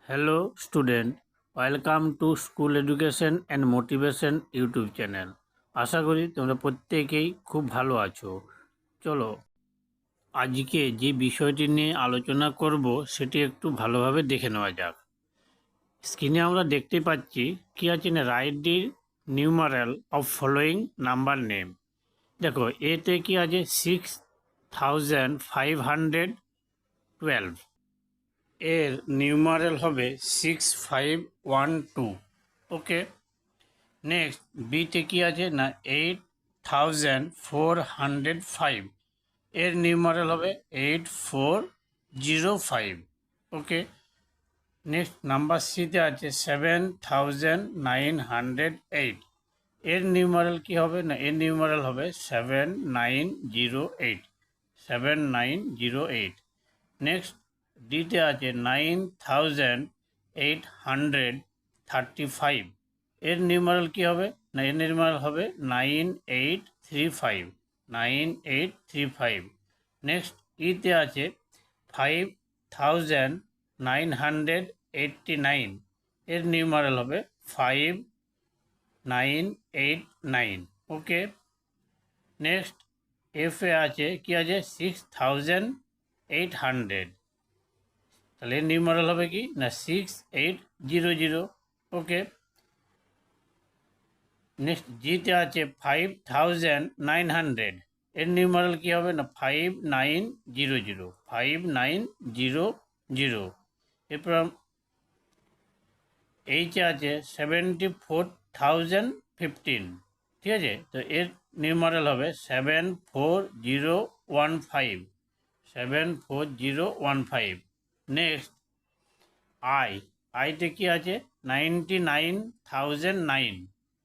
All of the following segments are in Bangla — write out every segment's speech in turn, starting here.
Hello student, welcome to school education and motivation YouTube channel. আশা করি তোমরা প্রত্যেকেই খুব ভালো আছো। চলো আজকে যে বিষয়টি নিয়ে আলোচনা করব সেটি একটু ভালোভাবে দেখে নেওয়া যাক। স্ক্রিনে আমরা দেখতে পাচ্ছি কি আছে না, write the numeral of following number name. দেখো এতে কি আছে 6512, এর নিউমারেল হবে 6512। ওকে, নেক্সট বিতে কি আছে না 8405, এর নিউমারেল হবে 8405। ওকে, নেক্সট নাম্বার সিতে আছে 7908, এর নিউমারেল কি হবে না, এর নিউমারেল হবে 7908, 7908। নেক্সট ডিতে আছে 9835, এর নিউমারাল কি হবে না, এর নিউমারাল হবে 9835, 9835। নেক্সট ইতে আছে 5989, এর নিউমারাল হবে 5989। ওকে, নেক্সট এফে আছে কি আছে 6800, তাহলে এর নিউমারাল হবে কি না 6800। ওকে, নেক্সট জিতে আছে 5900, এর নিউমারাল কি হবে না 5900, 5900। এরপর এইচে আছে 74015, ঠিক আছে, তো এর নিউমারাল হবে 74015, 74015। নেক্সট আইতে কি আছে 99009।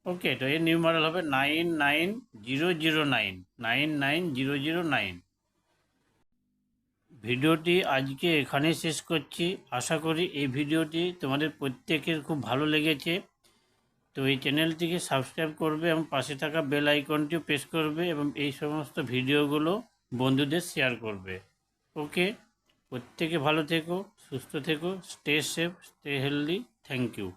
ওকে, তো এর নিউমারাল হবে 99009, 99009। ভিডিওটি আজকে এখানে শেষ করছি। আশা করি এই ভিডিওটি তোমাদের প্রত্যেকের খুব ভালো লেগেছে। তো এই চ্যানেলটিকে সাবস্ক্রাইব করবে এবং পাশে থাকা বেল আইকনটিও প্রেস করবে এবং এই সমস্ত ভিডিওগুলো বন্ধুদের শেয়ার করবে। ওকে, প্রত্যেকে ভালো থেকো, সুস্থ থেকো, stay safe, stay healthy. Thank you.